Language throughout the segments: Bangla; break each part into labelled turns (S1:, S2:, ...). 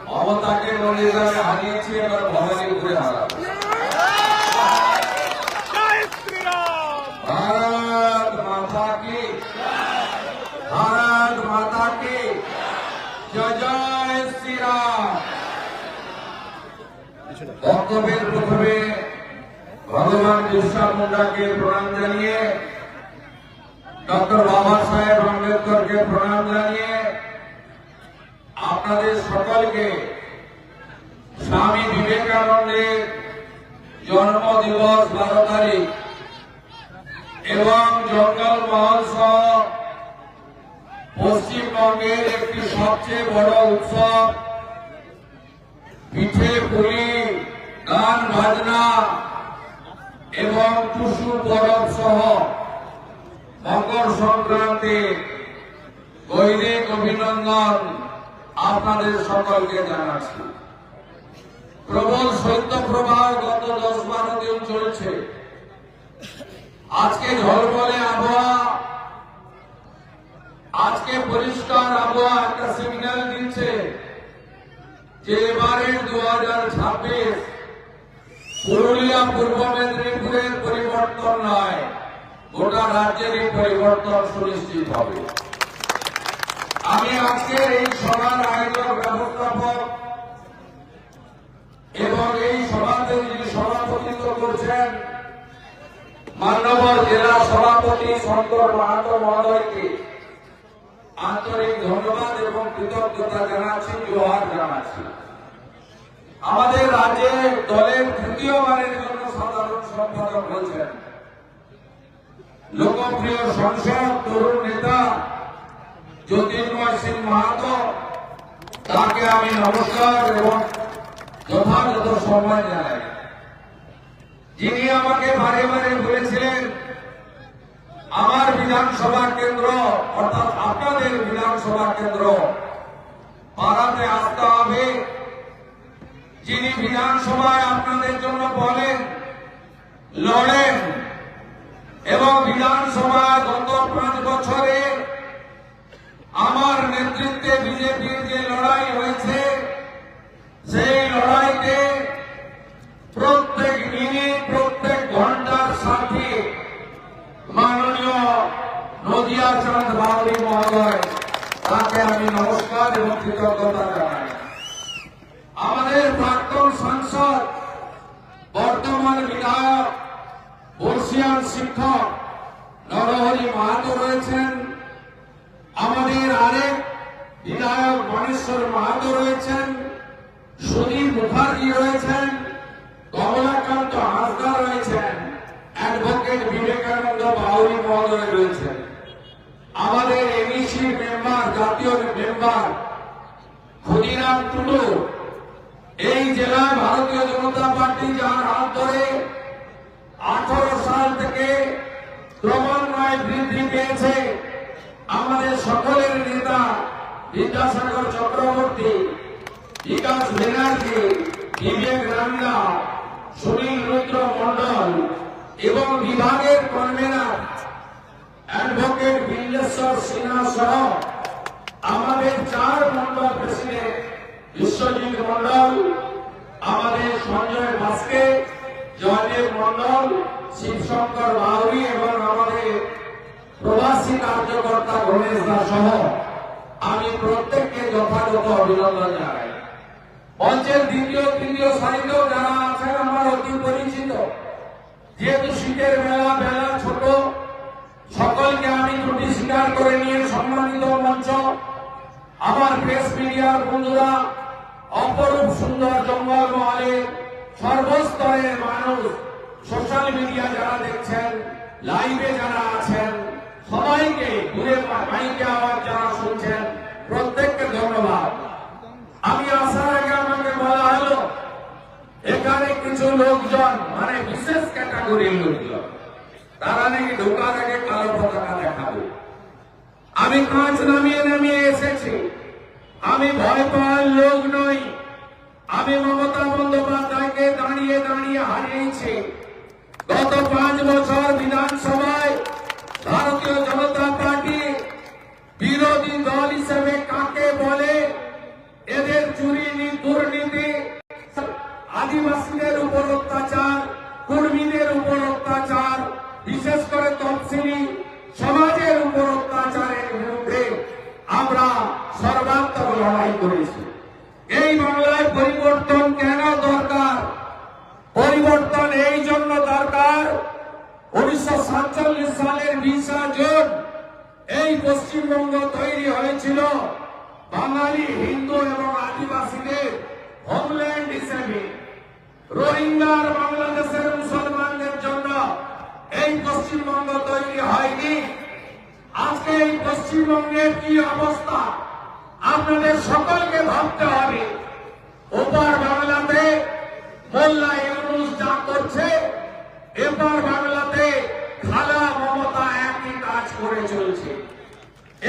S1: মমতাকে মনিরামে হারিয়েছি, এবার ভবানীপুরে হারাবো। ভারত মাতা কি, ভারত মাতা কি জয়, জয় শ্রীরাম। বক্তব্যের প্রথমে ভগবান বিরসা মুন্ডাকে প্রণাম জানিয়ে, ডক্টর বাবা সাহেব আম্বেদকরকে প্রণাম জানিয়ে আপনাদের সকলকে স্বামী বিবেকানন্দের জন্মদিবস 12 তারিখ এবং জঙ্গল মহল সহ পশ্চিমবঙ্গের একটি সবচেয়ে বড় উৎসব পিঠে পুলি, গান বাজনা এবং টুসু পরব সহ মকর সংক্রান্তি গৈরিক অভিনন্দন আপনাদের সকলকে জানাচ্ছি। প্রবল শৈত্যপ্রবাহ গত 10-12 দিন চলছে। আজকে ঝলমলে আবহাওয়া, আজকে পরিষ্কার আবহাওয়া একটা সিগন্যাল দিচ্ছে যে এবারে 2026 পুরুলিয়া পূর্ব মেদিনীপুরের পরিবর্তন নয়, গোটা রাজ্যেরই পরিবর্তন সুনিশ্চিত হবে। আমি আজকে এই সভার আয়োজক ব্যবস্থাপক এবং এই সভাতে যিনি সভাপতিত্ব করছেন মান্যবর জেলা সভাপতি শঙ্কর মাহাতো মহোদয়কে আন্তরিক ধন্যবাদ এবং কৃতজ্ঞতা জানাচ্ছি, জোহার জানাচ্ছি। আমাদের রাজ্যে দলের তৃতীয়বারের জন্য সাধারণ সম্পাদক হয়েছেন লোকপ্রিয় সংসদ তরুণ নেতা জ্যোতির্ময় সিং মাহাতো, তাকে আমি নমস্কার এবং যথাযথ সম্মান জানাই। যিনি আমাকে বারে বারে বলেছিলেন আমার বিধানসভা কেন্দ্র অর্থাৎ আপনাদের বিধানসভা কেন্দ্র পাড়াতে আসতে হবে, যিনি বিধানসভায় আপনাদের জন্য বলেন, লড়েন এবং বিধানসভায় গত 5 বছরে আমার নেতৃত্বে বিজেপির যে লড়াই হয়েছে সেই লড়াইতে প্রত্যেক মিনিট প্রত্যেক ঘন্টার সাথে মাননীয় নদিয়া চাঁদ বাউরি মহোদয়, তাকে আমি নমস্কার এবং কৃতজ্ঞতা জানাই। আমাদের প্রাক্তন সাংসদ বর্তমান বিধায়ক বর্ষিয়ান শিক্ষক নরহরি মাহাতো রয়েছেন, আমাদের আরেক বিধায়ক মনেশ্বর মাহাতো রয়েছেন, সুদীপ মুখার্জি রয়েছেন, কমলাকান্ত হাসদা রয়েছেন, অ্যাডভোকেট বিবেকানন্দ বাউরি মহোদয় রয়েছেন, আমাদের এমইসি মেম্বার জাতীয় মেম্বার ক্ষুদিরাম টুডু, এই জেলায় ভারতীয় জনতা পার্টি যার হাত ধরে 18 সাল থেকে ক্রমান্বয়ে বৃদ্ধি পেয়েছে, আমাদের সকলের নেতা বিদ্যাসাগর চক্রবর্তী, বিকাশ ব্যানার্জি, বিবেক রাঙ্গা, সুনীল রুদ্র মন্ডল এবং বিভাগের কনভেনার অ্যাডভোকেট বিল্লেশ্বর সিনহা সহ আমাদের 4 মন্ডল প্রেসিডেন্ট বিশ্বজিৎ মন্ডল, আমাদের সঞ্জয় ভাস্কে, জয়দেব মন্ডল, শিবশঙ্কর বাউরি এবং আমাদের প্রবাসী কার্যকর্তা গণেশ দা সহ আমি প্রত্যেককে যথাযথ অভিনন্দন জানাই। মঞ্চের দ্বিতীয় তৃতীয় সারিতেও যারা আছেন আমার অতি পরিচিত, যেহেতু শীতের বেলা ছোট, সকলকে আমি ত্রুটি স্বীকার করে নিয়ে সম্মানিত মঞ্চ, আমার প্রেস মিডিয়ার বন্ধুরা, অপরূপ সুন্দর জঙ্গল মহলে সর্বস্তরের মানুষ, সোশ্যাল মিডিয়া যারা দেখছেন, লাইভে যারা আছেন, সবাইকে দূরে মাইকে আওয়াজ যারা শুনছেন, প্রত্যেককে ধন্যবাদ। আমি আসার আগে আমাকে বলা হলো এখানে কিছু লোকজন, মানে বিশেষ ক্যাটাগরির লোকজন, তারা নাকি ঢোকার আগে কালো পতাকা দেখাবে। আমি কাঁচ নামিয়ে এসেছি। আমি ভয় পাওয়ার লোক নই। আমি মমতা বন্দ্যোপাধ্যায়কে দাঁড়িয়ে হারিয়েছি। গত 5 বছর বিধানসভায় ভারতীয় জনতা পার্টি বিরোধী দল হিসেবে কাকে বলে, এদের চুরি দুর্নীতি, আদিবাসীদের উপর অত্যাচার, কর্মীদের উপর অত্যাচার, বিশেষ করে তফসিলি সমাজের উপর অত্যাচারের বিরুদ্ধে আমরা সর্বাত্মক লড়াই করেছি। এই বাংলায় পরিবর্তন কেন দরকার? পরিবর্তন এই জন্য দরকার, 1947 সালের 20 জুন এই পশ্চিমবঙ্গ তৈরি হয়েছিল বাঙালি, হিন্দু এবং আদিবাসীদের হোমল্যান্ড হিসেবে। রোহিঙ্গার বাংলাদেশের মুসলমানদের জন্য এই পশ্চিমবঙ্গ তৈরি হয়নি। আজকে এই পশ্চিমবঙ্গের কি অবস্থা আপনাদের সকলকে ভাবতে হবে। ওপার বাংলাতে মোল্লা ইউনূস যা করছে, এপার বাংলাতে খালা মমতা একই কাজ করে চলছে।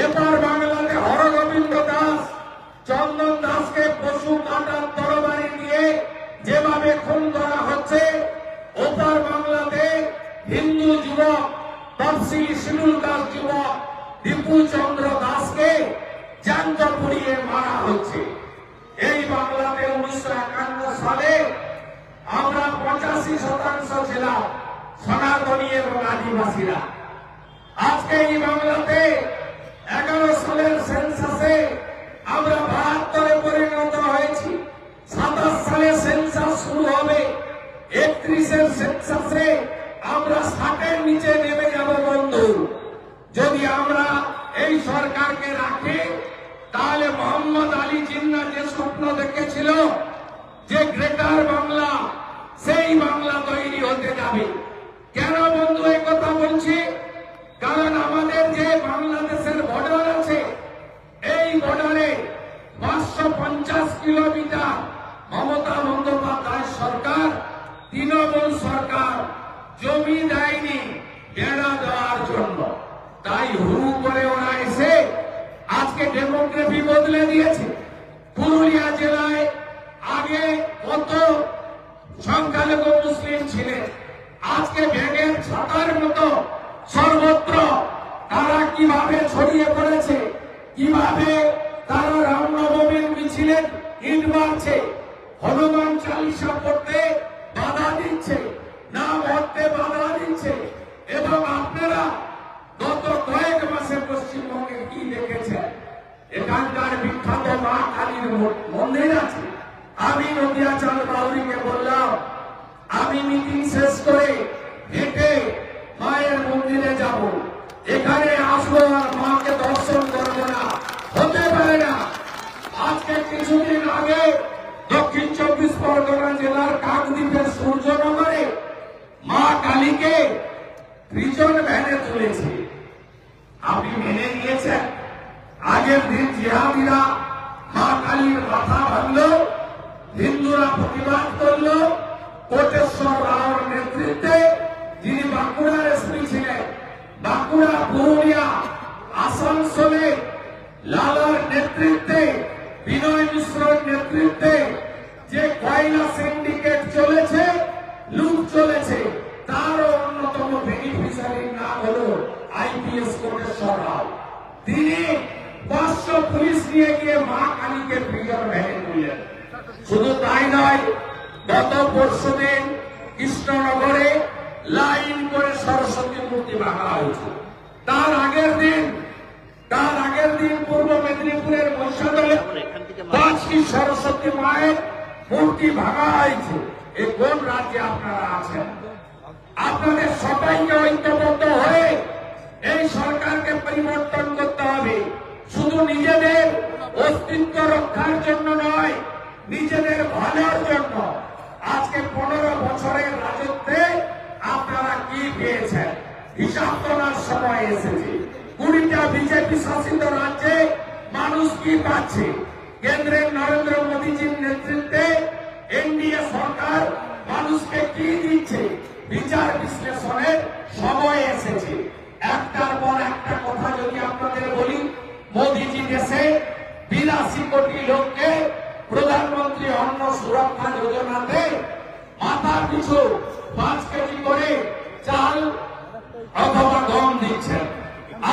S1: এপার বাংলাতে হরগোবিন্দ দাস, চন্দন দাসকে পশু কাটার তরবারি দিয়ে যেভাবে খুন করা হচ্ছে, ওপার বাংলাতে হিন্দু যুবক, তফসিলি শিডিউল কাস্ট যুবক দীপু চন্দ্র দাসকে জ্যান্ত পুড়িয়ে মারা হচ্ছে। এই বাংলাতে 1951 সালে আমরা 85% ছিলাম সনাতনী এবং আদিবাসীরা। আজকে এই বাংলাতে 11 সালের সেন্সাসে আমরা 72-এ পরিণত হয়েছি। 27 সালে সেন্সাস শুরু হবে, 31-এর সেন্সাসে আমরা 60-এর নিচে নেমে যাব বন্ধু। যদি আমরা এই সরকারকে রাখি, তাহলে মোহাম্মদ আলী জিন্নাহ যে স্বপ্ন দেখেছিল যে গ্রেটার বাংলা, সেই বাংলা তৈরি হতে যাবে। কেন বন্ধু এই কথা বলছি? কারণ আমাদের যে বাংলাদেশের বর্ডার আছে, এই বর্ডারে 550 কিলোমিটার মমতা বন্দ্যোপাধ্যায় সরকার, তৃণমূল সরকার জমি দেয়নি বেড়া দেওয়ার জন্য। তাই হুড়ু করে ওরা এসে আজকে ডেমোগ্রাফি বদলে দিয়েছে। পুরুলিয়া জেলায় আগে কত সংখ্যালঘু মুসলিম ছিলেন, আজকে ব্যাঙের ছাতার মতো সর্বত্র তারা কিভাবে ছড়িয়ে পড়েছে, কিভাবে তারা রামনবমীর মিছিলে ইট মারছে, হনুমান চালিসা পড়তে বাধা দিচ্ছে, না ভরতে বাধা দিচ্ছে। এবং আপনারা গত কয়েক মাসে পশ্চিমবঙ্গে কি দেখেছেন? এখানকার বিখ্যাত মা কালীর মন্দির আছে। আমি নদিয়া চাল বাউরিকে বললাম, আমি মিটিং শেষ করে হেঁটে মায়ের মন্দিরে যাব, এখানে আসবো আর মাকে দর্শন করবো না, হতে পারে না। আজকে কিছুদিন আগে দক্ষিণ 24 পরগনা জেলার কাকদ্বীপের সূর্যনগরে মা কালীকে প্রিজন ভ্যানে তুলেছে। আপনি মেনে নিয়েছেন? আগের দিন জিহাদিরা মা কালীর মাথা ভাঙলো, হিন্দুরা প্রতিবাদ করলো। কোটেশ্বর রাওর নেতৃত্বে, যিনি বাঁকুড়ার এসপি ছিলেন, বাঁকুড়া, পুরুলিয়া, আসানসোলে লালার নেতৃত্বে, বিনয় মিশ্রের নেতৃত্বে যে কয়লা সিন্ডিকেট চলেছে, লুট চলেছে, তারও অন্যতম বেনিফিশিয়ারি নাম হলো আইপিএস কোটেশ্বর রাও। তিনি 500 পুলিশ নিয়ে গিয়ে মা কালীকে প্রিজন ভ্যানে তুললেন। শুধু তাই নয়, গত পরশুদিন কৃষ্ণনগরে লাইন করে সরস্বতী মূর্তি ভাঙা হয়েছে। তার আগের দিন পূর্ব মেদিনীপুরের মহিষাদলে 5টি সরস্বতী মায়ের মূর্তি ভাঙা হয়েছে। এই কোন রাজ্যে আপনারা আছেন? আপনাদের সবাইকে ঐক্যবদ্ধ হয়ে এই সরকারকে পরিবর্তন করতে হবে। শুধু নিজেদের অস্তিত্ব রক্ষার জন্য নয়, নিজেদের ভালোর জন্য। আজকে 15 বছরের রাজত্বে আপনারা কি পেয়েছেন হিসাব করার সময় এসেছে। 20টা বিজেপি শাসিত রাজ্যে মানুষ কি পাচ্ছে? কেন্দ্রের নরেন্দ্র মোদীজির নেতৃত্বে এনডিএ সরকার মানুষকে কি দিচ্ছে? বিচার বিশ্লেষণের সময় এসেছে। একটার পর একটা কথা যদি আপনাদের বলি, মোদীজি দেশে 82 কোটি লোককে প্রধানমন্ত্রী অন্ন সুরক্ষা যোজনাতে মাথা পিছু 5 কেজি করে চাল অথবা গম দিচ্ছেন।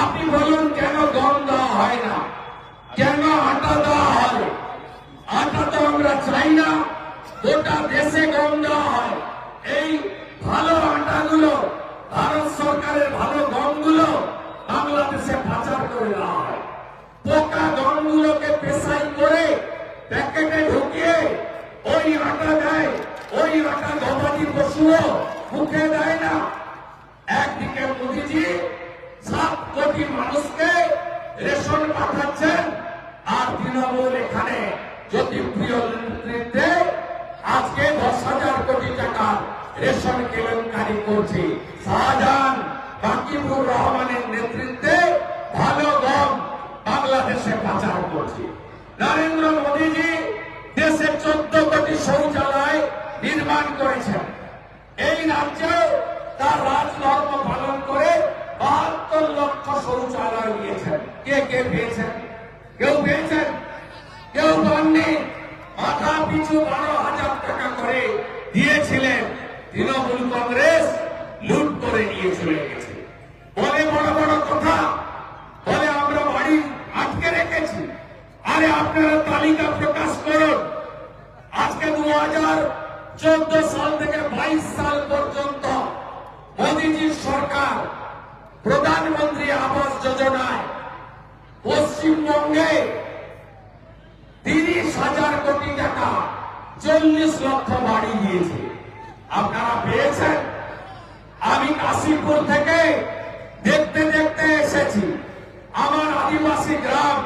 S1: আপনি বলুন কেন গম দেওয়া হয় না? কেন আটা দেওয়া হয়? আটা তো আমরা চাই না, গোটা দেশে গম দেওয়া হয়। এই ভালো আটাগুলো, ভারত সরকারের ভালো গমগুলো বাংলাদেশে পাচার করে দেওয়া হয়। পোকা গমগুলোকে পেশাই করে প্যাকেটে ঢুকিয়ে ওই আটা দেয়। ওই আটা গবাদি পশুও মুখে দেয় না। একদিকে মোদীজি 7 কোটি মানুষকে রেশন পাঠাচ্ছেন, আর তৃণমূল এখানে জ্যোতিপ্রিয় নেতৃত্বে আজকে 10,000 কোটি টাকা রেশন কেলেঙ্কারি করছে। শাহজাহান বাকিবুর রহমানের নেতৃত্বে ভালো গম বাংলাদেশে পাচার করছে। নরেন্দ্র মোদীজি দেশে 14 কোটি শৌচালয় নির্মাণ করেছেন। এই রাজ্যে তার রাজধর্ম পালন করে 72 লক্ষ শৌচালয় দিয়েছেন। কে কে পেয়েছেন? কেউ পেয়েছেন? কেউ পাননি। মাথা পিছু 12,000 টাকা করে দিয়েছিলেন। তৃণমূল কংগ্রেস লুট করে নিয়ে চলে গেছে। বলে বড় বড় কথা, বলে আমরা বাড়ি আটকে রেখেছি। আরে আপনারা তালিকা প্রকাশ করুন। আজকে 2014 সাল থেকে 22 সাল পর্যন্ত মোদীজির সরকার প্রধানমন্ত্রী আবাস যোজনায় পশ্চিমবঙ্গে 30,000 কোটি টাকা 40 লক্ষ বাড়ি দিয়েছে। আপনারা পেয়েছেন? আমি কাশীপুর থেকে দেখতে দেখতে এসেছি। আমার আদিবাসী গ্রাম,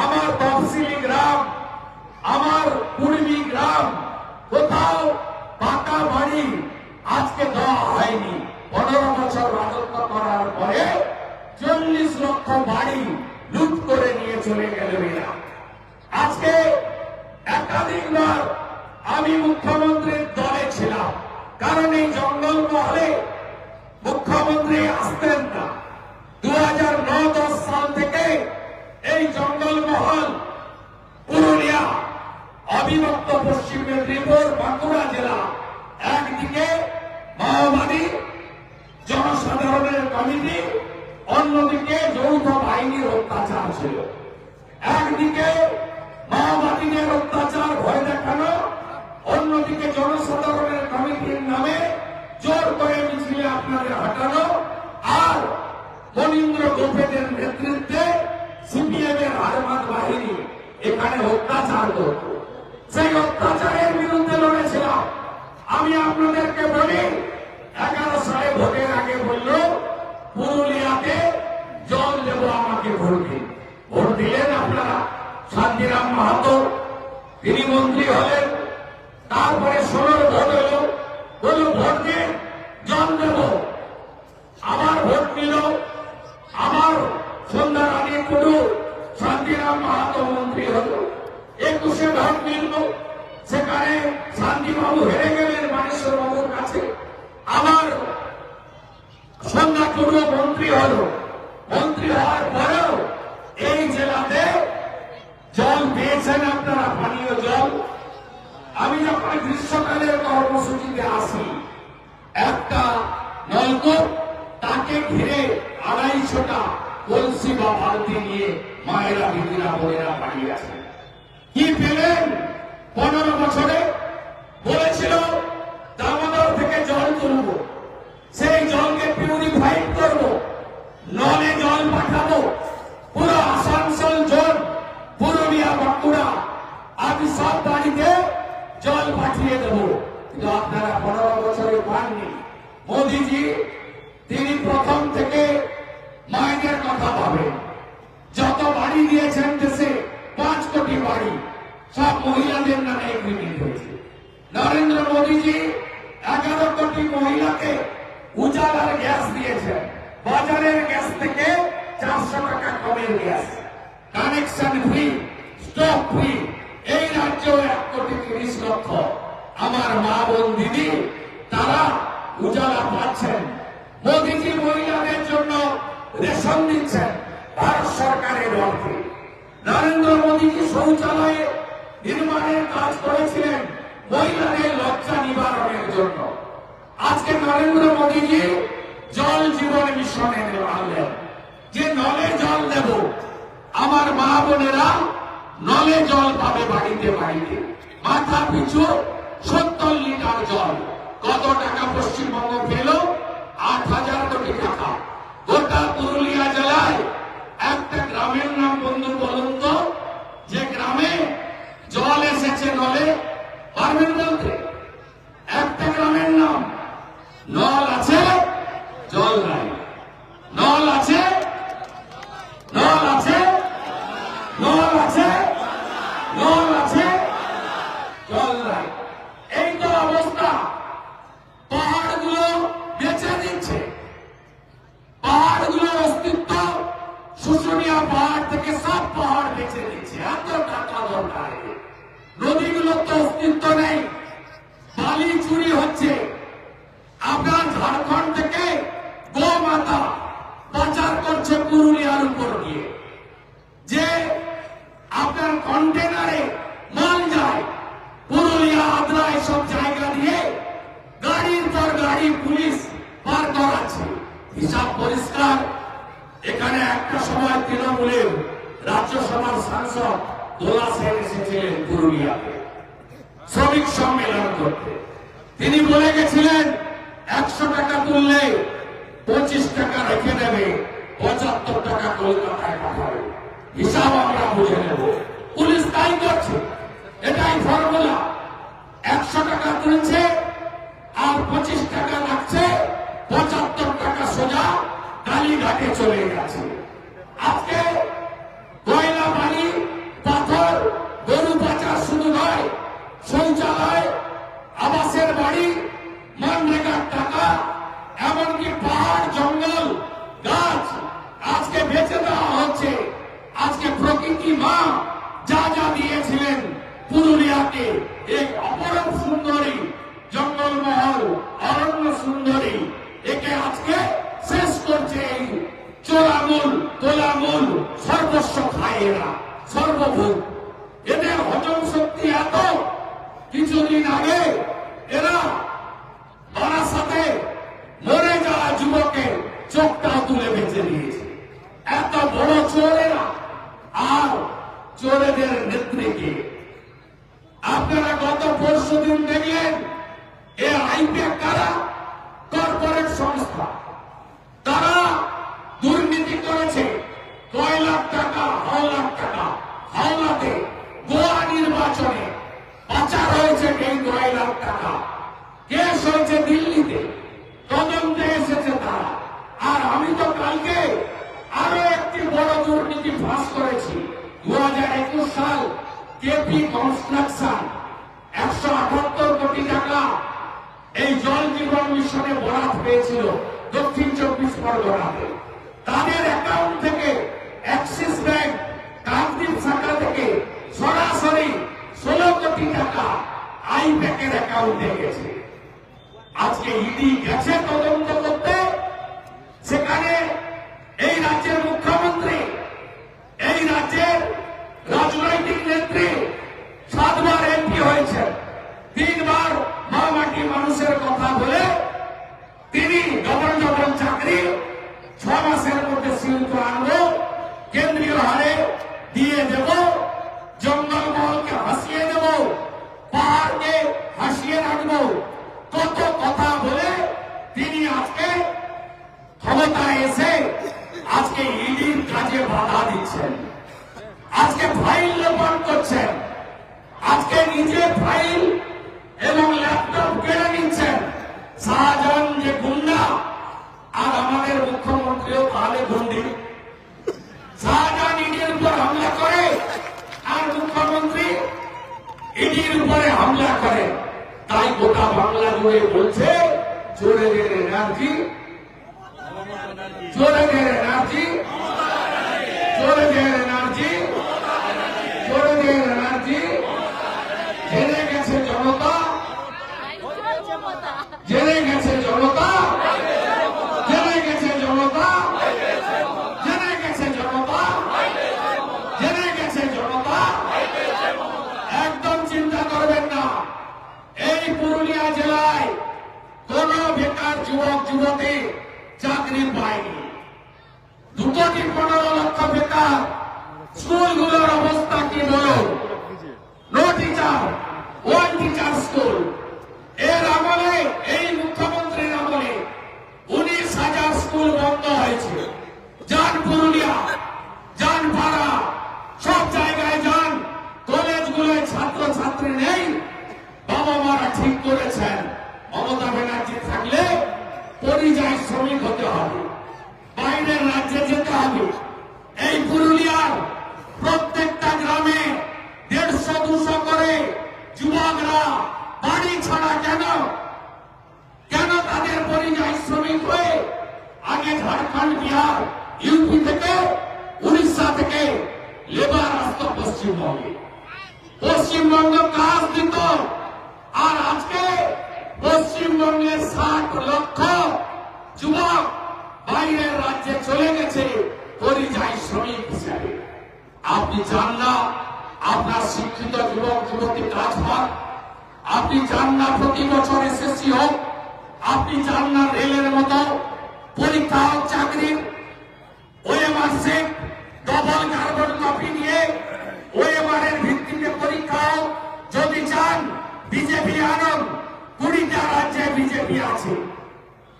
S1: আমার তফসিলি গ্রাম, আমার কুর্মী গ্রাম, কোথাও পাকা বাড়ি আজকে দেওয়া হয়নি। 15 বছর রাজত্ব করার পরে 40 লক্ষ বাড়ি লুট করে নিয়ে চলে গেল এরা। আজকে একাধিকবার আমি মুখ্যমন্ত্রীর দলে ছিলাম, কারণ এই জঙ্গলমহলে মুখ্যমন্ত্রী আসতেন না। 2009-10 সাল থেকে এই জঙ্গলমহল পুরুলিয়া, অবিভক্ত পশ্চিম মেদিনীপুর, বাঁকুড়া জেলা, একদিকে মাওবাদী জনসাধারণের কমিটি, অন্যদিকে যৌথ বাহিনীর অত্যাচার ছিল। একদিকে মাওবাদীদের অত্যাচার ভয় দেখানো, অন্যদিকে জনসাধারণের কমিটির নামে জোর করে মিছিলে আপনাদের হাঁটানো, আর মনীন্দ্র গোপেদের নেতৃত্বে সিপিএম এর আরমাদ বাহিনী এখানে অত্যাচার করত। সেই অত্যাচারের বিরুদ্ধে লড়েছিলাম। আমি আপনাদেরকে বলি, 11 সালে ভোটের আগে বলল পুরুলিয়াতে জল দেব, আমাকে ভোট দিন। ভোট দিলেন আপনারা। শান্তিরাম মাহাতো তিনি মন্ত্রী হলেন। তারপরে 16 ভোট হলো, বলল ভোট দিন, জল দেব। আবার ভোট নিল। আবার সন্ধ্যা রানী কুডু শান্তিরাম মাহাতো মন্ত্রী হল। 21 ভোট মিলল, সেখানে শান্তিবাবু হেরে গেলেন মানেশ্বর বাবুর কাছে। আবার সন্ধ্যা কুডু মন্ত্রী হল। মন্ত্রী হওয়ার পরেও এই জেলাতে জল পেয়েছেন আপনারা, পানীয় জল। আমি যখন গ্রীষ্মকালের কর্মসূচিতে আসি, একটা নলকূপ, তাকে ঘিরে 250টা কলসি বা বালতি নিয়ে মায়েরা, দিদিরা, বোনেরা পাঠিয়ে আছেন। কি পেলেন? 15 বছরে বলেছিল দামোদর থেকে জল তুলব, সেই জলকে পিউরিফাইড করব, নলে জল পাঠাবো, পুরো আসানসোল জোন, পুরুলিয়া, বাঁকুড়া, আমি সব বাড়িতে জল পাঠিয়ে দেব। কিন্তু আপনারা 15 বছরে পাননি। মোদীজি তিনি প্রথম থেকে মাইনের কথা ভাবেন। যত বাড়ি দিয়েছেন দেশে, 5 কোটি বাড়ি, সব মহিলাদের নামে এগ্রিমেন্ট হয়েছে। নরেন্দ্র মোদীজি 11 কোটি মহিলাকে উজালার গ্যাস দিয়েছেন। বাজারের গ্যাস থেকে 400 টাকা কমের gas, connection free, stock free. এই রাজ্যেও 1 কোটি 30 লক্ষ আমার মা বোন দিদি তারা উজালা পাচ্ছেন। মোদীজি মহিলাদের জন্য রেশন দিচ্ছেন ভারত সরকারের অর্থে। নরেন্দ্র মোদীজি শৌচালয়ে নির্মাণের কাজ করেছিলেন মহিলাদের লজ্জা নিবারণের জন্য। আজকে নরেন্দ্র মোদীজি জল জীবন মিশনে আনলেন, যে নলে জল দেব। আমার মা বোনেরা নলে জল পাবে বাড়িতে বাড়িতে, মাথা পিছু 70 লিটার জল। কত টাকা পশ্চিমবঙ্গ পেল? 8,000 কোটি টাকা। গোটা পুরুলিয়া জেলায় একটা গ্রামের নাম বন্ধু বলুন তো, যে গ্রামে জল এসেছে নলে, পারবেন বলতে? একটা গ্রামের নাম? নল আছে, জল নাই। নল আছে, নল আছে, নল আছে, নল আছে, জল নাই। এই তো অবস্থা। পাহাড়গুলো বেঁচে দিচ্ছে, পাহাড়গুলোর অস্তিত্ব, শুশুনিয়া পাহাড় থেকে সব পাহাড় বেঁচে দিচ্ছে। এত টাকা দরকার। নদীগুলোর তো অস্তিত্ব নেই, বালি চুরি হচ্ছে। আপনার ঝাড়খণ্ড থেকে গোমাতা পাচার করছে পুরুলিয়ার উপর দিয়ে, যে আপনার কন্টেনারে মাল যায় পুরুলিয়া, আদ্রা এসব জায়গা দিয়ে গাড়ির পর গাড়ি পুলিশ পার করাচ্ছে। হিসাব পরিষ্কার। এখানে একটা সময় তৃণমূলের রাজ্যসভার সাংসদ দোলা সেন এসেছিলেন পুরুলিয়াতে শ্রমিক সম্মেলন করতে। তিনি বলে গেছিলেন 100 টাকা তুললে 25 টাকা রেখে দেবে, 75 টাকা কলকাতায় পাঠাবে। হিসাব আমরা বুঝে নেব। পুলিশ তাই করছে, এটাই ফর্মুলা। 100 টাকা তুলছে আর 25 টাকা লাগছে, 75 টাকা সোজা কালীঘাটে চলে গেছে। আজকে কয়লা, বালি, পাথর, গরু পাচার শুধু নয়, শৌচালয়, আবাসের বাড়ি, মনরেগার টাকা, এমনকি পাহাড়, জঙ্গল, গাছ আজকে বেঁচে দেওয়া হচ্ছে। আজকে প্রকৃতি মা যা যা দিয়েছিলেন পুরুলিয়াকে, এক অপরূপ সুন্দরী জঙ্গলমহল, অরণ্য সুন্দরী, একে আজকে শেষ করছে এই চোরামূল, তোলামূল, সর্বস্ব খায় এরা, সর্বভূত। এদের হজম শক্তি এত, কিছুদিন আগে এরা বারাসাতে মরে যাওয়া যুবকের চোখটাও তুলে বেঁচে দিয়েছে। এত বড় চোর এরা। আর চোরেদের নেত্রীকে আপনারা গত পরশুদিন দেখলেন, এ আইপিএ কারা? কর্পোরেট সংস্থা। তারা দুর্নীতি করেছে। কয় লাখ টাকা, হাওলাখ টাকা, হাওলাতে গোয়া নির্বাচনে পাচার হয়েছে 9 লাখ টাকা। কেস হয়েছে দিল্লিতে, তদন্তে এসেছে তারা। আর আমি তো কালকে আরো একটি বড় দুর্নীতি ফাঁস করেছি। 2021 সাল কেপি কনস্ট্রাকশন 178 কোটি টাকা এই জল জীবন মিশনে বরাদ পেয়েছিল দক্ষিণ 24 পরগনাতে। তাদের অ্যাকাউন্ট থেকে অ্যাক্সিস ব্যাংক কাকদ্বীপ শাখা থেকে সরাসরি 16 কোটি টাকা আইপ্যাকের অ্যাকাউন্টে গেছে। আজকে ইডি গেছে তদন্ত করতে। সেখানে এই রাজ্যের মুখ্যমন্ত্রী, এই রাজ্যের রাজনৈতিক নেত্রী 7 বার এমপি হয়েছেন, 3 বার মা মাটি মানুষের কথা বলে তিনি ডবল ডবল চাকরি 6 মাসের মধ্যে সিল আনবো, কেন্দ্রীয় হারে দিয়ে দেব, জঙ্গলমহলকে হাসিয়ে দেব, পাহাড়কে হাসিয়ে রাখবো, কত কথা বলে তিনি আজকে ক্ষমতায় এসে আজকে ইডির কাজে বাধা দিচ্ছেন। আজকে ফাইল লোপাট করছেন। আজকে নিজে ফাইল এবং ল্যাপটপ কেড়ে নিচ্ছেন। শাহজাহান যে গুন্ডা, আর আমাদের মুখ্যমন্ত্রীও তাহলে গুন্ডি। শাহজাহান ইডির উপর হামলা করে আর মুখ্যমন্ত্রী ইডির উপরে হামলা করে। তাই গোটা বাংলা জুড়ে বলছে চোরেদের এনার্জি, চোরেদের এনার্জি, চোরেদের এনার্জি, চোরেদের এনার্জি। জেনে গেছে জনতা, জেনে গেছে জনতা, জেনে গেছে জনতা, জেনে গেছে জনতা, জেনে গেছে জনতা। একদম চিন্তা করবেন না। এই পুরুলিয়া জেলায় কোন বেকার যুবক যুবতী চাকরি পায়নি। 2 কোটি 15 লক্ষ বেকার। স্কুলগুলোর অবস্থা কি বলো? যুবকরা বাড়ি ছাড়া কেন? কেন তাদের পরিযায়ী শ্রমিক হয়ে আগে ঝাড়খণ্ড, বিহার, ইউপি থেকে, উড়িষ্যা থেকে লেবার আসত পশ্চিমবঙ্গে, পশ্চিমবঙ্গ কাজ দিত, আর আজকে পশ্চিমবঙ্গের 60 লক্ষ যুবক বাইরের রাজ্যে চলে গেছে পরিযায়ী শ্রমিক হিসাবে। আপনি চান না আপনার শিক্ষিত যুবক যুবতী কাজ পাক? আপনি চান না প্রতি বছর এসএসসি হোক? আপনি চান না রেলের মতো পরীক্ষা হোক চাকরির? OMR set double carbon copy নিয়ে ওএমআর এর ভিত্তিতে পরীক্ষা হোক? যদি চান বিজেপি আনুন, 20টা রাজ্যে বিজেপি আছে,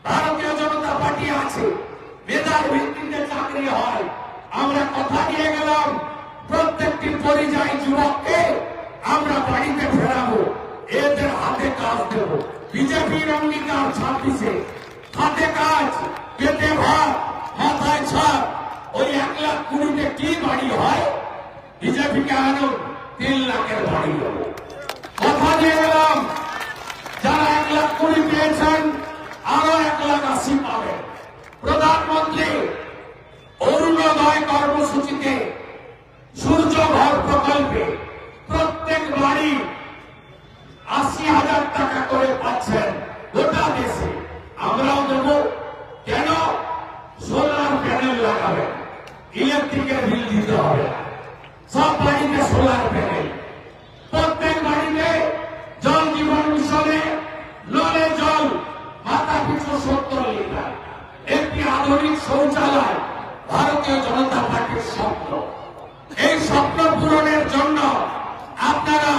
S1: ভারতীয় জনতা পার্টি আছে, মেধার ভিত্তিতে চাকরি হয়। আমরা কথা দিয়ে গেলাম প্রত্যেকটি পরিযায়ী যুবককে আমরা বাড়িতে ফেরাবো, এদের হাতে কাজ দেব। বিজেপির অঙ্গীকার 26-এ হাতে কাজ, পেটে ভাত, মাথায় ছাদ। ওই 1,20,000 কি বাড়ি হয়? বিজেপিকে আনুন, 3 লাখের বাড়ি দেব। কথা দিয়ে গেলাম যারা 1,20,000 পেয়েছেন আরো 1,80,000 পাবেন। প্রধানমন্ত্রী অরুণোদয় কর্মসূচিতে, সূর্য ঘর প্রকল্পে প্রত্যেক বাড়ি 80,000 টাকা করে পাচ্ছেন গোটা দেশে। আমরাও দেব। কেন? সোলার প্যানেল লাগাবেন, ইলেকট্রিকের বিল দিতে হবে না। সব বাড়িতে সোলার প্যানেল, প্রত্যেক বাড়িতে জল জীবন মিশনে নলে জল মাথা পিছু 70 লিটার, একটি আধুনিক শৌচালয় ভারতীয় জনতা পার্টির স্বপ্ন। এই স্বপ্ন পূরণের জন্য আপনারা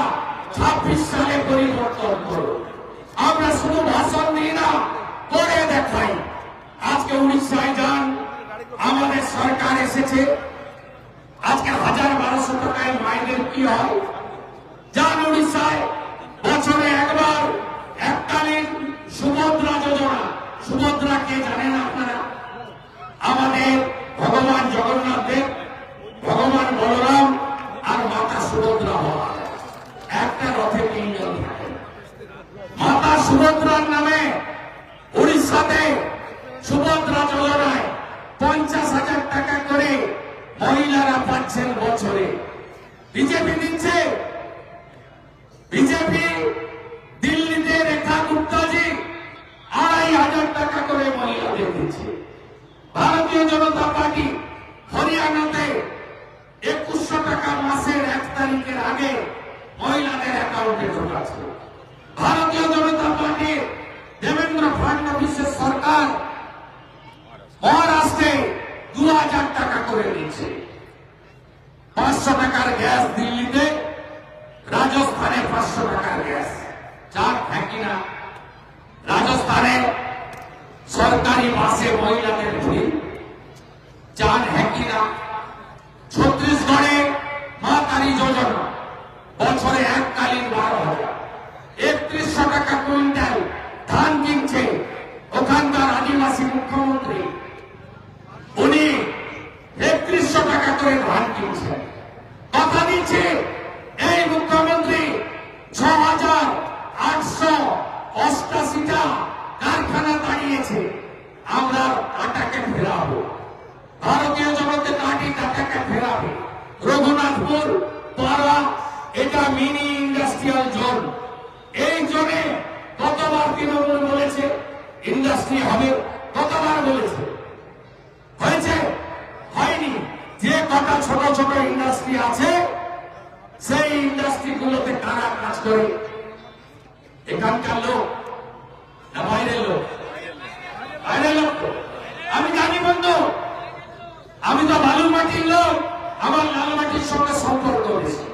S1: 26 সালে পরিবর্তন করুন। আমরা শুধু ভাষণ দিই না, করে দেখাই। আজকে উড়িষ্যায় যান, আমাদের সরকার এসেছে, আজকে 1,000-1,200 টাকায় মাইনের কি হয়? যান উড়িষ্যায়, বছরে একবার এককালীন সুভদ্রা যোজনা। সুভদ্রা কে জানেন আপনারা? আমাদের ভগবান জগন্নাথ দেব, ভগবান বলরাম আর মাতা সুভদ্রা হওয়া একটা রথে 3 জন থাকেন। মাতা সুভদ্রার নামে উড়িষ্যাতে সুভদ্রা যোজনায় 50,000 টাকা করে মহিলারা পাচ্ছেন বছরে। বিজেপি দিচ্ছে। বিজেপি দিল্লিতে রেখা গুপ্তাজি 2,500 টাকা করে মহিলাদের দিচ্ছে। ভারতীয় জনতা পার্টি হরিয়ানাতে 2,100 টাকা মাসের 1 তারিখের আগে মহিলাদের অ্যাকাউন্টে ঢোকাচ্ছে। ভারতীয় জনতা পার্টির দেবেন্দ্র ফডনবিসের সরকার মহারাষ্ট্রে 2,000 টাকা করে দিচ্ছে। 500 টাকার গ্যাস দিল্লিতে, রাজস্থানে 500 টাকার গ্যাস। চার থাকি না? রাজস্থানে সরকারি বাসে মহিলাদের ভিড়, চান হ্যাঁ কি না? ছত্তিশগড়ে মা কালী যোজনা, বছরে এককালীন 12,000। 3100 টাকা কুইন্টাল ধান কিনছে ওখানকার আদিবাসী মুখ্যমন্ত্রী, উনি 3100 টাকা করে ধান কিনছেন। কথা দিচ্ছে এই মুখ্যমন্ত্রী 6,888টা কারখানা দাঁড়িয়েছে, আমরা টাটাকে ফেরাবো। ভারতীয় জনতা পার্টি টাটাকে ফেরাবে। রঘুনাথপুর, পাড়া, এটা মিনি ইন্ডাস্ট্রিয়াল জোন। এই জোনে কতবার তৃণমূল বলেছে ইন্ডাস্ট্রি হবে? কতবার বলেছে? হয়েছে? হয়নি। যে কটা ছোট ছোট ইন্ডাস্ট্রি আছে সেই ইন্ডাস্ট্রি গুলোতে কারা কাজ করে? এখানকার লোক না বাইরের লোক? বাইরের লোক। আমি জানি বন্ধু, আমি তো বালু মাটির লোক, আমার লাল মাটির সঙ্গে সম্পর্ক বেশি।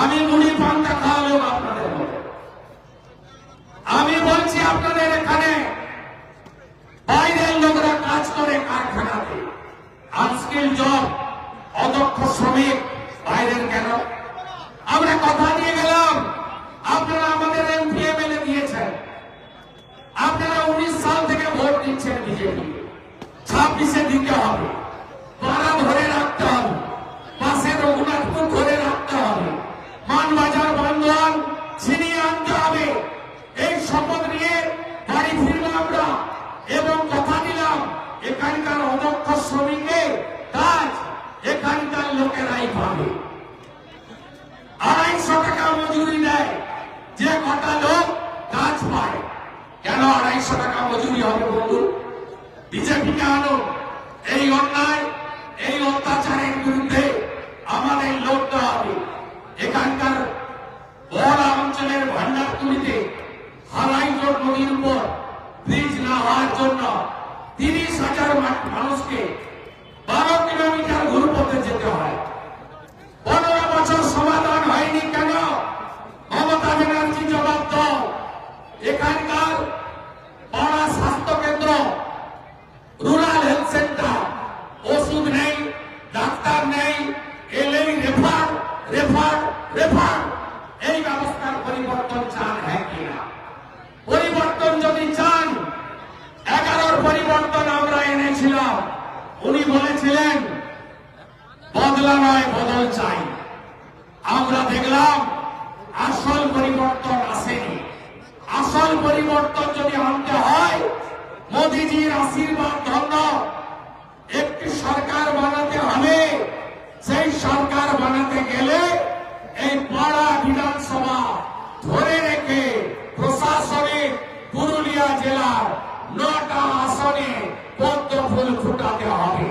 S1: আমি মুড়ি পান্তা খাওয়া লোক আপনাদের মতো। আমি বলছি আপনাদের এখানে বাইরের লোকরা কাজ করে কারখানাতে, আনস্কিল জব, অদক্ষ শ্রমিক বাইরের কেন? আমরা কথা দিয়ে গেলাম, আপনারা আমাদের এমপি এমএলএ দিয়েছেন, আপনারা 19 সাল থেকে ভোট দিচ্ছেন বিজেপি। 26-এ দিতে হবে, পাড়া ধরে রাখতে হবে, পাশে রঘুনাথপুর ধরে রাখতে হবে, মানবাজার, বন্ধন, শ্রমিকের কাজ এখানকার লোকেরাই পাবে। 250 টাকা মজুরি দেয় যে কটা লোক কাজ পায়। কেন 250 টাকা মজুরি হবে বন্ধু? বিজেপিকে আনুন, এই অন্যায় এই অত্যাচারের বিরুদ্ধে আমাদের লড়তে হবে। এখানকার বড় অঞ্চলের ভান্ডারতুলিতে হারাইজোর নদীর উপর ব্রিজ না হওয়ার জন্য 30,000 মানুষকে 12 কিলোমিটার ঘুরপথে যেতে হয়। 15 বছর সমাধান হয়নি কেন? মমতা ব্যানার্জি জবাব দাও। এখানকার পাড়া স্বাস্থ্য কেন্দ্র, রুরাল হেলথ সেন্টার, ওষুধ নেই, ডাক্তার নেই, এলেই রেফার রেফার রেফার। এই ব্যবস্থার পরিবর্তন চান হ্যাঁ কিনা? পরিবর্তন যদি চান, 11-র পরিবর্তন আমরা এনেছিলাম। উনি বলেছিলেন বদলা নয় বদল চাই। আমরা দেখলাম আসল পরিবর্তন আসেনি। আসল পরিবর্তন যদি আনতে হয়, মোদিজির আশীর্বাদ ধন্য একটি সরকার বানাতে হবে। সেই সরকার বানাতে গেলে এই পাড়া বিধানসভা ধরে রেখে প্রশাসনে পুরুলিয়া জেলার 9টা আসনে পদ্ম ফুল ফুটাতে হবে।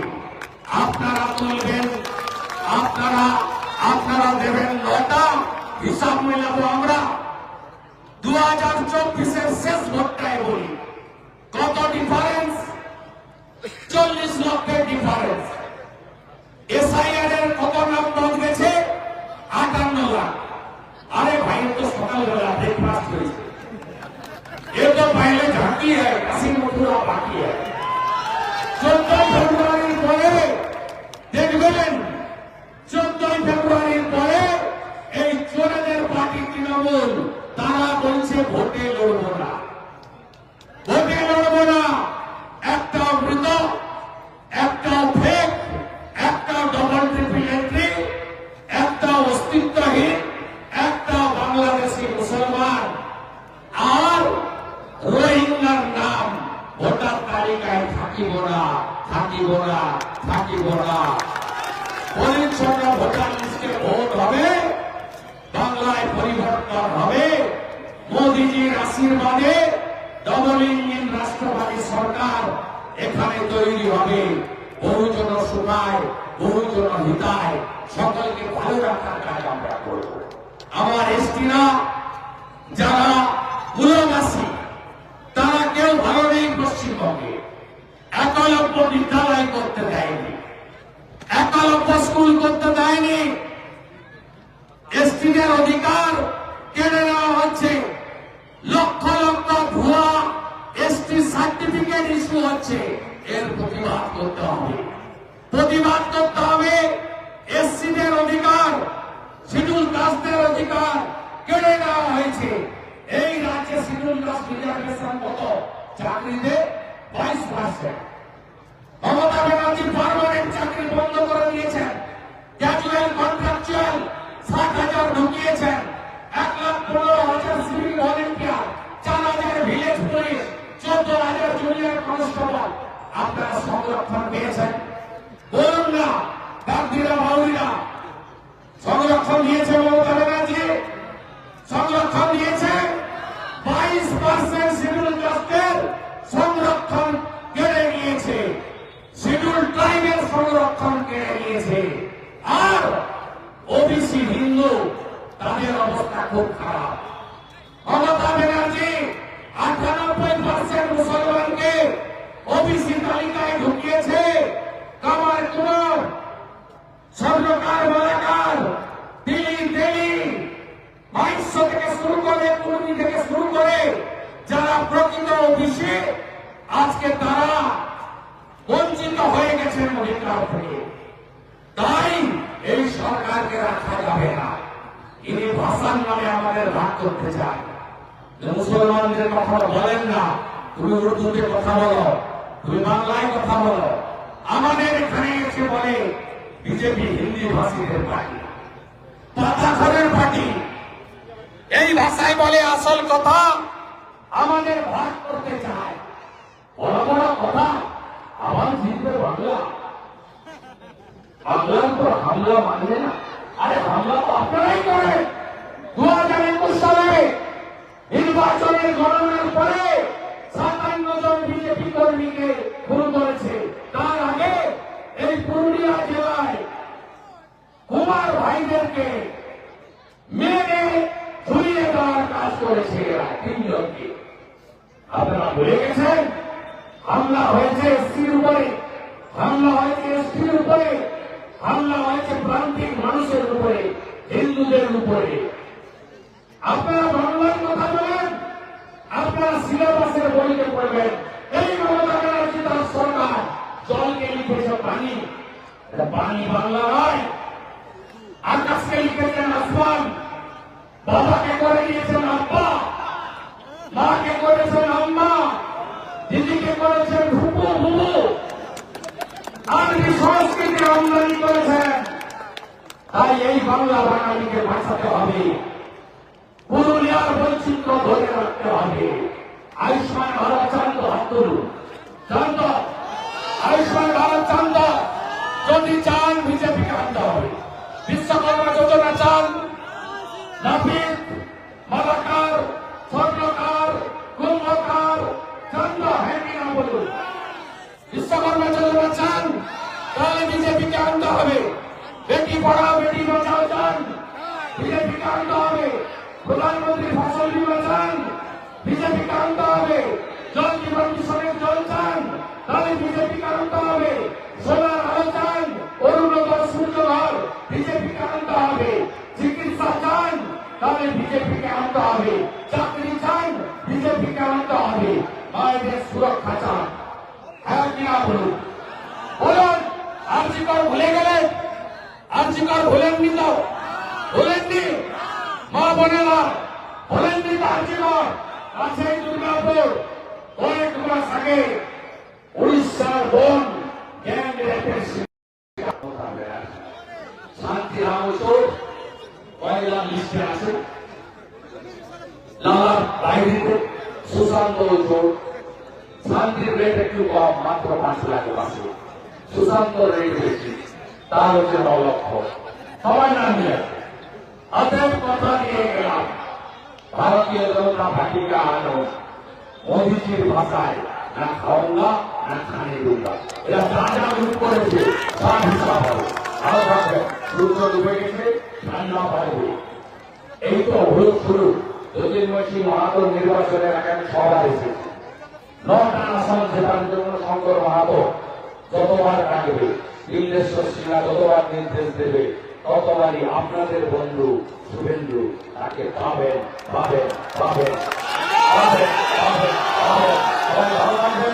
S1: আপনারা তুলবেন, আপনারা দেবেন 9টা, হিসাব মেলাবো আমরা। 2024-এর শেষ ভোটটায় বলি কত ডিফারেন্স? 40 লক্ষের ডিফারেন্স। এসআইআর এর কত নাম বাদ গেছে? 58 লাখ। আরে ভাই, তো সকালবেলা ব্রেকফাস্ট হয়েছে, ये तो पहले झांकी है, काशी मथुरा बाकी है। 14 ফেব্রুয়ারির পরে দেখবেন, 14 ফেব্রুয়ারির পরে এই চোরেদের পার্টি তৃণমূল তারা বলছে ভোটে লড়বো না, ভোটে লড়বো না। একটা মৃত, একটা ফেক, একটা ডবল ট্রিপল এন্ট্রি, একটা অস্তিত্বহীন, একটা বাংলাদেশি মুসলমান আর রোহিঙ্গার নাম ভোটার তালিকায় থাকিব না, থাকিব না, থাকিব না। পরিচ্ছন্ন ভোটার লিস্টে ভোট হবে, বাংলায় পরিবর্তন হবে। মোদিজির আশীর্বাদে ডবল ইঞ্জিন রাষ্ট্রবাদী সরকার এখানে তৈরি হবে। বহুজন সুখায়, বহুজন হিতায়, সকলকে ভালো রাখার কাজ আমরা করব। আমার এসটিরা যারা মূলবাসী, তারা কেউ ভালো নেই পশ্চিমবঙ্গে। একলব্য বিদ্যালয় করতে দেয়নি, একলব্য স্কুল করতে দেয়নি। এসটিদের অধিকার কেড়ে নেওয়া হচ্ছে। লক্ষ লক্ষ ভুয়া এসটি সার্টিফিকেট ইস্যু হচ্ছে। এর প্রতিবাদ করতে হবে, প্রতিবাদ করতে হবে। এসসিদের অধিকার, শিডিউল কাস্টদের অধিকার কেড়ে নেওয়া হয়েছে। এই রাজ্যে শিডিউল কাস্ট রিজার্ভেশন কত? চাকরিতে 22%। মমতা ব্যানার্জি পার্মানেন্ট চাকরি বন্ধ করে দিয়েছেন। Casual contractual 60,000 ঢুকিয়েছেন। 1,15,000 civil volunteer, 4,000 village police, 14,000 junior constable. আপনারা সংরক্ষণ পেয়েছেন? বলুন না, বাগদিরা বাউরিরা সংরক্ষণ দিয়েছে মমতা ব্যানার্জি? সংরক্ষণ দিয়েছে। 22% শিডিউল কাস্টের সংরক্ষণ কেড়ে নিয়েছে, শিডিউল ট্রাইবের সংরক্ষণ কেড়ে নিয়েছে। আর ওবিসি হিন্দু, তাদের অবস্থা খুব খারাপ। মমতা ব্যানার্জি 98% মুসলমানকে ওবিসি তালিকায় ঢুকিয়েছে। কামার কুমার, স্বর্ণকার মালাকার, দিল্লি 2200 থেকে শুরু করে, কুর্মী থেকে শুরু করে যারা প্রকৃত ওবিসি, আজকে তারা বঞ্চিত হয়ে গেছেন অধিকার থেকে। তাই এই সরকারকে রাখা যাবে না। ইনি ভাষার নামে আমাদের ভাগ করতে চান। মুসলমানদের কথা বলেন না, তুমি উর্দুতে কথা বলো, তুমি বাংলায় কথা বলো। আমাদের এখানে এসে বলে বিজেপি হিন্দি ভাষীদের পার্টি, পাতাখরের পার্টি। এই ভাষায় বলে আসল কথা, আমাদের ভাগ করতে চায়। বড় বড় কথা, আবার জিতবে বাংলা। বাংলার উপর হামলা মানবে না? আরে হামলা তো আপনারাই করেন। 2021 সালে নির্বাচনের গণনার পরে 57 জন বিজেপি কর্মীকে খুন করেছে। তার আগে এই পুরুলিয়া জেলায় কুমার ভাইদেরকে মেরে ঝুলিয়ে দেওয়ার কাজ করেছে এরা 3 জনকে। আপনারা ভুলে গেছেন? হামলা হয়েছে এসটির উপরে, হামলা হয়েছে এসটির উপরে, হামলা হয়েছে প্রান্তিক মানুষের উপরে, হিন্দুদের উপরে। আপনারা বাংলার কথা বলেন, আপনারা সিলেবাসের বইতে পড়বেন। এই মমতা ব্যানার্জি তার সরকার জলকে লিখেছে পানি, এটা পানি বাংলা নয়। আকাশকে লিখেছেন আসমান, বাবাকে করে দিয়েছেন আব্বা, মাকে করেছেন আম্মা, দিদিকে করেছেন ফুপু বুবু, আরবি সংস্কৃতি আমদানি করেছেন। তাই এই বাংলা বাঙালিকে বাঁচাতে হবে, পুরুলিয়ার বৈচিত্র্য ধরে রাখতে হবে। আয়ুষ্মান ভারত চান তো হাত তুলুন, চান তো? আয়ুষ্মান ভারত চান তো? যদি চান বিজেপিকে আনতে হবে। বিশ্বকর্মা যোজনা চান? নাপিত, মালাকার, স্বর্ণকার, কুম্ভকার চান তো? হ্যাঁ কিনা বলুন। বিশ্বকর্মা যোজনা চান? তাহলে বিজেপিকে আনতে হবে। বেটি পড়াও বেটি বাঁচাও চান? বিজেপিকে আনতে হবে। প্রধানমন্ত্রী ফসল বীমা চান? বিজেপিকে আনতে হবে। জল জীবন মিশনের জল চান? তাহলে বিজেপিকে আনতে হবে। সোলার আলো চান? অরুণোদয় সূর্যঘর? বিজেপিকে আনতে হবে। চিকিৎসা চান? তাহলে বিজেপিকে আনতে হবে। চাকরি চান? বিজেপিকে আনতে হবে। মায়েদের সুরক্ষা চান? হ্যাঁ কিনা বলুন। বলুন, আর্জিকর ভুলে গেলেন? আর্জিকর ভুলেননি তো? ভুলেননি? মা বোনেরা ভুলেননি তো? আর্জিকর আছে দুর্গাপুর। কয়েক মাস আগে উড়িষ্যার বোন গ্যাং রেপের শান্তি রামচোর কয়েকটা লিস্টে আছে। লালার ডায়েরিতে সুশান্ত চোর, শান্তির রেট একটু কম, মাত্র 5 লাখের পাশে। সুশান্ত রেট বেশি, তার হচ্ছে 9 লক্ষ। সবাই নাম নিয়ে অতএব কথা দিয়ে গেলাম, ভারতীয় জনতা পার্টিকে আনো মোদীজির ভাষায়, না খাওয়া না খানে দুর্গা। এরা যা যা গ্রুপ করেছে সব হিসাব হবে। আরো থাকবে সূর্য ডুবে গেছে, ঠান্ডা পারবে। এই তো হলো শুরু। জ্যোতির্ময় সিং মাহাতো নির্বাচনের এখানে সভা এসেছে। 9টা আসন জেতার জন্য শঙ্কর মাহাতো যতবার ডাকবে, ইন্দ্রেশ্বর সিনহা যতবার নির্দেশ দেবে, ততবারই আপনাদের বন্ধু শুভেন্দু তাকে পাবেন পাবেন পাবেন পাবেন পাবেন পাবেন। ভালো থাকবেন।